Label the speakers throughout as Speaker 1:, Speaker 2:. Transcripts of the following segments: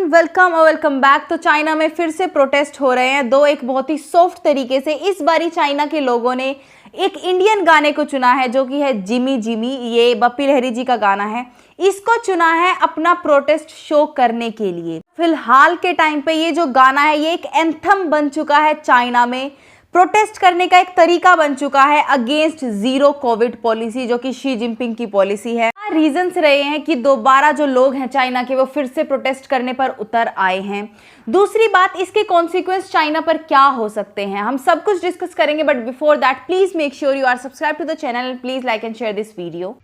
Speaker 1: Everyone, welcome back. तो China में फिर से प्रोटेस्ट हो रहे हैं, दो एक बहुत ही सॉफ्ट तरीके से। इस बारी चाइना के लोगों ने एक इंडियन गाने को चुना है जो कि है जिमी जिमी। ये बप्पी लहरी जी का गाना है। इसको चुना है अपना प्रोटेस्ट शो करने के लिए। फिलहाल के टाइम पे ये जो गाना है ये एक एंथम बन चुका है चाइना में। प्रोटेस्ट करने का एक तरीका बन चुका है अगेंस्ट जीरो कोविड पॉलिसी, जो कि शी जिनपिंग की पॉलिसी है। रीजंस रहे हैं कि दोबारा जो लोग हैं चाइना के वो फिर से प्रोटेस्ट करने पर उतर आए हैं। दूसरी बात, इसके कॉन्सिक्वेंस चाइना पर क्या हो सकते हैं, हम सब कुछ डिस्कस करेंगे। But before that please make sure you are subscribe to the channel and please like and share this video.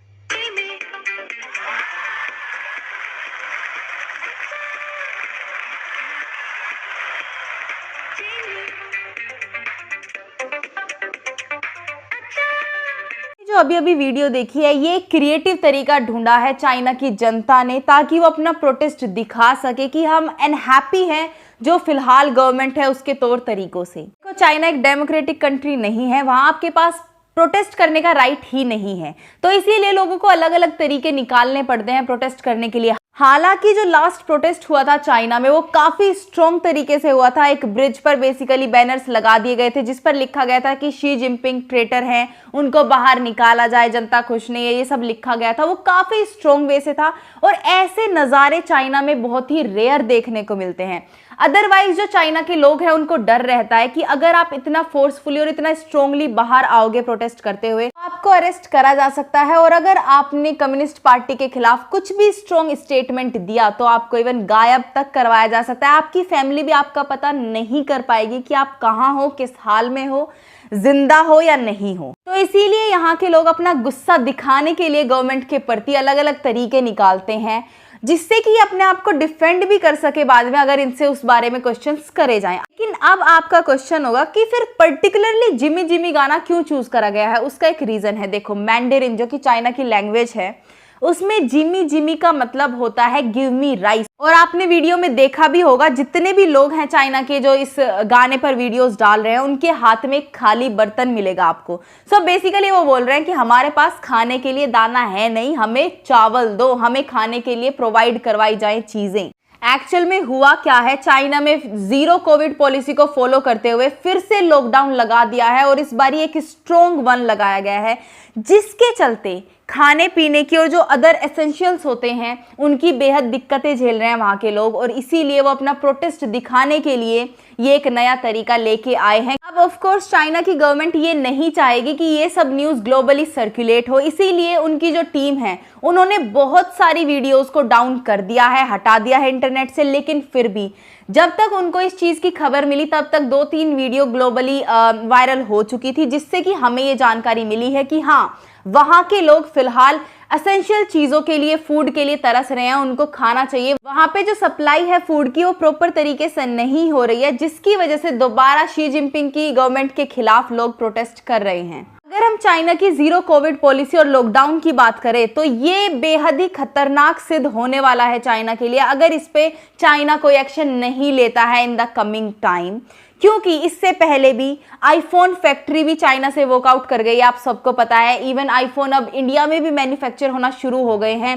Speaker 1: जो अभी वीडियो देखी है ये क्रिएटिव तरीका ढूंढा है चाइना की जनता ने, ताकि वो अपना प्रोटेस्ट दिखा सके कि हम अनहैप्पी हैं जो फिलहाल गवर्नमेंट है उसके तौर तरीकों से। तो चाइना एक डेमोक्रेटिक कंट्री नहीं है, वहां आपके पास प्रोटेस्ट करने का राइट ही नहीं है। तो इसीलिए लोगों को अलग अलग तरीके निकालने पड़ते हैं प्रोटेस्ट करने के लिए। हालांकि जो लास्ट प्रोटेस्ट हुआ था चाइना में वो काफी स्ट्रॉन्ग तरीके से हुआ था। एक ब्रिज पर बेसिकली बैनर्स लगा दिए गए थे जिस पर लिखा गया था कि शी जिनपिंग ट्रेटर हैं, उनको बाहर निकाला जाए, जनता खुश नहीं है, ये सब लिखा गया था। वो काफी स्ट्रॉन्ग वे से था और ऐसे नज़ारे चाइना में बहुत ही रेयर देखने को मिलते हैं। अदरवाइज जो चाइना के लोग हैं उनको डर रहता है कि अगर आप इतना फोर्सफुली और इतना स्ट्रांगली बाहर आओगे प्रोटेस्ट करते हुए तो आपको अरेस्ट करा जा सकता है। और अगर आपने कम्युनिस्ट पार्टी के खिलाफ कुछ भी स्ट्रॉन्ग स्टेटमेंट दिया तो आपको इवन गायब तक करवाया जा सकता है। आपकी फैमिली भी आपका पता नहीं कर पाएगी कि आप कहाँ हो, किस हाल में हो, जिंदा हो या नहीं हो। तो इसीलिए यहाँ के लोग अपना गुस्सा दिखाने के लिए गवर्नमेंट के प्रति अलग अलग तरीके निकालते हैं जिससे कि अपने आप को डिफेंड भी कर सके बाद में अगर इनसे उस बारे में क्वेश्चंस करे जाएं। लेकिन अब आपका क्वेश्चन होगा कि फिर पर्टिकुलरली जिमी जिमी गाना क्यों चूज करा गया है। उसका एक रीजन है। देखो, मैंडेरिन जो कि चाइना की लैंग्वेज है उसमें जिमी जिमी का मतलब होता है गिव मी राइस। और आपने वीडियो में देखा भी होगा जितने भी लोग हैं चाइना के जो इस गाने पर वीडियोस डाल रहे हैं उनके हाथ में खाली बर्तन मिलेगा आपको। सो बेसिकली वो बोल रहे हैं कि हमारे पास खाने के लिए दाना है नहीं, हमें चावल दो, हमें खाने के लिए प्रोवाइड करवाई जाए चीजें। एक्चुअल में हुआ क्या है, चाइना में जीरो कोविड पॉलिसी को फॉलो करते हुए फिर से लॉकडाउन लगा दिया है और इस बार एक स्ट्रॉन्ग वन लगाया गया है जिसके चलते खाने पीने की और जो अदर एसेंशियल्स होते हैं उनकी बेहद दिक्कतें झेल रहे हैं वहाँ के लोग। और इसीलिए वो अपना प्रोटेस्ट दिखाने के लिए ये एक नया तरीका लेके आए हैं। अब ऑफ कोर्स चाइना की गवर्नमेंट ये नहीं चाहेगी कि ये सब न्यूज़ ग्लोबली सर्कुलेट हो, इसीलिए उनकी जो टीम है उन्होंने बहुत सारी वीडियोस को डाउन कर दिया है, हटा दिया है इंटरनेट से। लेकिन फिर भी जब तक उनको इस चीज़ की खबर मिली तब तक 2-3 वीडियो ग्लोबली वायरल हो चुकी थी जिससे कि हमें ये जानकारी मिली है कि हाँ, वहाँ के लोग फिलहाल एसेंशियल चीज़ों के लिए, फूड के लिए तरस रहे हैं, उनको खाना चाहिए। वहाँ पे जो सप्लाई है फूड की वो प्रॉपर तरीके से नहीं हो रही है जिसकी वजह से दोबारा शी जिनपिंग की गवर्नमेंट के खिलाफ लोग प्रोटेस्ट कर रहे हैं। अगर हम चाइना की जीरो कोविड पॉलिसी और लॉकडाउन की बात करें तो ये बेहद ही खतरनाक सिद्ध होने वाला है चाइना के लिए अगर इस पे चाइना कोई एक्शन नहीं लेता है इन द कमिंग टाइम। क्योंकि इससे पहले भी आईफोन फैक्ट्री भी चाइना से वॉकआउट कर गई, आप सबको पता है। इवन आईफोन अब इंडिया में भी मैन्युफैक्चर होना शुरू हो गए हैं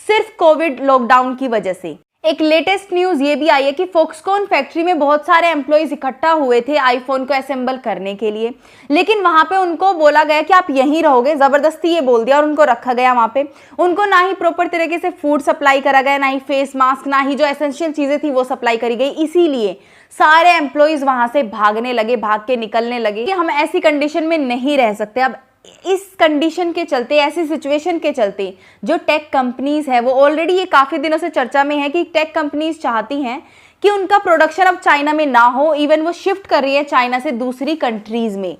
Speaker 1: सिर्फ कोविड लॉकडाउन की वजह से। एक लेटेस्ट न्यूज़ ये भी आई है कि फॉक्सकॉन फैक्ट्री में बहुत सारे एम्प्लॉयज इकट्ठा हुए थे आईफोन को असेंबल करने के लिए, लेकिन वहाँ पे उनको बोला गया कि आप यहीं रहोगे, ज़बरदस्ती ये बोल दिया और उनको रखा गया वहाँ पे। उनको ना ही प्रॉपर तरीके से फूड सप्लाई करा गया, ना ही फेस मास्क, ना ही जो एसेंशियल चीज़ें थी वो सप्लाई करी गई। इसीलिए सारे एम्प्लॉयज वहाँ से भागने लगे, भाग के निकलने लगे कि हम ऐसी कंडीशन में नहीं रह सकते। अब इस कंडीशन के चलते, ऐसी सिचुएशन के चलते जो टेक कंपनीज है वो ऑलरेडी ये काफ़ी दिनों से चर्चा में है कि टेक कंपनीज चाहती हैं कि उनका प्रोडक्शन अब चाइना में ना हो। इवन वो शिफ्ट कर रही है चाइना से दूसरी कंट्रीज में।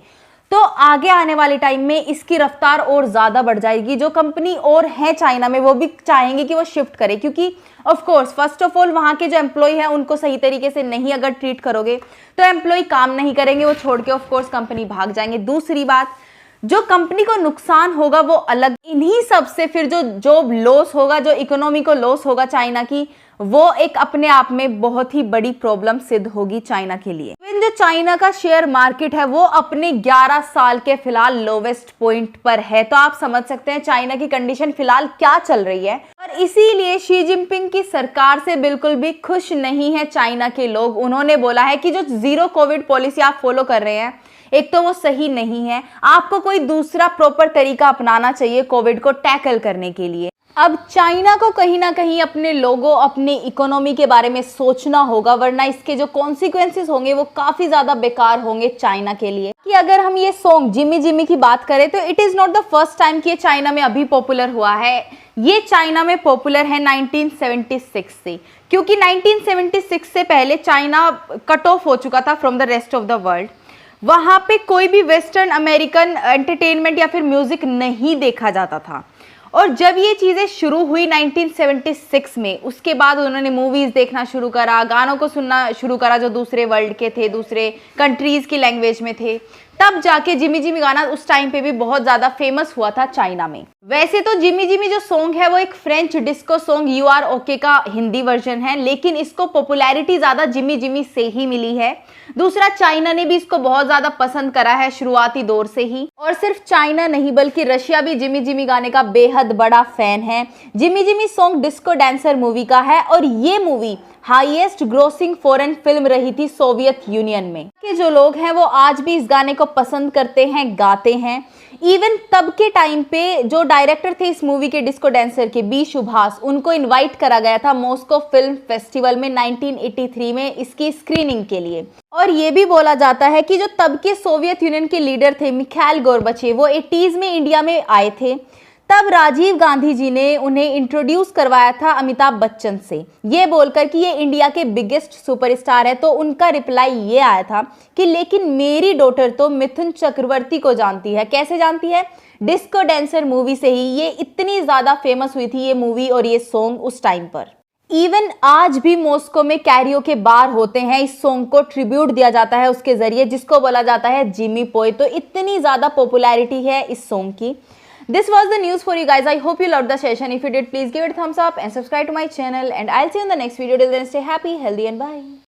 Speaker 1: तो आगे आने वाले टाइम में इसकी रफ्तार और ज़्यादा बढ़ जाएगी। जो कंपनी और है चाइना में वो भी चाहेंगे कि वो शिफ्ट करे, क्योंकि of course first of all वहाँ के जो एम्प्लॉय हैं उनको सही तरीके से नहीं अगर ट्रीट करोगे तो एम्प्लॉय काम नहीं करेंगे, वो छोड़ के ऑफ कोर्स कंपनी भाग जाएंगे। दूसरी बात, जो कंपनी को नुकसान होगा वो अलग, इन्हीं सब से फिर जो जॉब लॉस होगा, जो इकोनॉमी को लॉस होगा चाइना की, वो एक अपने आप में बहुत ही बड़ी प्रॉब्लम सिद्ध होगी चाइना के लिए। जो चाइना का शेयर मार्केट है वो अपने 11 साल के फिलहाल लोवेस्ट पॉइंट पर है, तो आप समझ सकते हैं चाइना की कंडीशन फिलहाल क्या चल रही है। और इसीलिए शी जिनपिंग की सरकार से बिल्कुल भी खुश नहीं है चाइना के लोग। उन्होंने बोला है कि जो जीरो कोविड पॉलिसी आप फॉलो कर रहे हैं, एक तो वो सही नहीं है, आपको कोई दूसरा प्रॉपर तरीका अपनाना चाहिए कोविड को टैकल करने के लिए। अब चाइना को कहीं ना कहीं अपने लोगों, अपने इकोनॉमी के बारे में सोचना होगा, वरना इसके जो कॉन्सिक्वेंसेस होंगे वो काफी ज्यादा बेकार होंगे चाइना के लिए। कि अगर हम ये सॉन्ग जिमी जिमी की बात करें तो it is not the first time कि ये चाइना में अभी पॉपुलर हुआ है। ये चाइना में पॉपुलर है 1976 से, क्योंकि 1976 से पहले चाइना कट ऑफ हो चुका था from the rest of the world. वहां पे कोई भी वेस्टर्न अमेरिकन एंटरटेनमेंट या फिर म्यूजिक नहीं देखा जाता था। और जब ये चीज़ें शुरू हुई 1976 में, उसके बाद उन्होंने मूवीज़ देखना शुरू करा, गानों को सुनना शुरू करा जो दूसरे वर्ल्ड के थे, दूसरे कंट्रीज़ की लैंग्वेज में थे, तब जाके जिमी जिमी गाना उस टाइम पे भी बहुत ज़्यादा फेमस हुआ था चाइना में। वैसे तो जिमी जिमी जो सॉन्ग है वो एक French disco song you are okay का हिंदी वर्जन है, लेकिन इसको पॉपुलैरिटी ज़्यादा जिमी जिमी से ही मिली है। दूसरा, चाइना ने भी इसको बहुत ज़्यादा पसंद करा है शुरुआती दौर से ही। और सिर्फ चाइना नहीं बल्कि रशिया भी जिमी जिमी गाने का बेहद बड़ा फैन है। Jimmy Jimmy song disco dancer movie का है और ये movie highest grossing foreign film रही थी सोवियत यूनियन में। के जो लोग हैं वो आज भी इस गाने को पसंद करते हैं, गाते हैं। इवन तब के टाइम पे जो डायरेक्टर थे इस मूवी के डिस्को डांसर के, बी सुभाष, उनको इनवाइट करा गया था मॉस्को फिल्म फेस्टिवल में 1983 में इसकी स्क्रीनिंग के लिए। और ये भी बोला जाता है कि जो तब के सोवियत यूनियन के लीडर थे मिखाइल गोर्बाचेव, वो 80s में इंडिया में आए थे। तब राजीव गांधी जी ने उन्हें इंट्रोड्यूस करवाया था अमिताभ बच्चन से, ये बोलकर कि ये इंडिया के बिगेस्ट सुपरस्टार है। तो उनका रिप्लाई ये आया था कि लेकिन मेरी डॉटर तो मिथुन चक्रवर्ती को जानती है। कैसे जानती है? डिस्को डांसर मूवी से ही। ये इतनी ज़्यादा फेमस हुई थी ये मूवी और ये सॉन्ग उस टाइम पर। इवन आज भी मॉस्को में कैरियोके बार होते हैं, इस सॉन्ग को ट्रिब्यूट दिया जाता है उसके जरिए, जिसको बोला जाता है जिमी पोय। तो इतनी ज़्यादा पॉपुलैरिटी है इस सॉन्ग की। This was the news for you guys. I hope you loved the session. If you did, please give it a thumbs up and subscribe to my channel. And I'll see you in the next video. Till then, stay happy, healthy, and bye.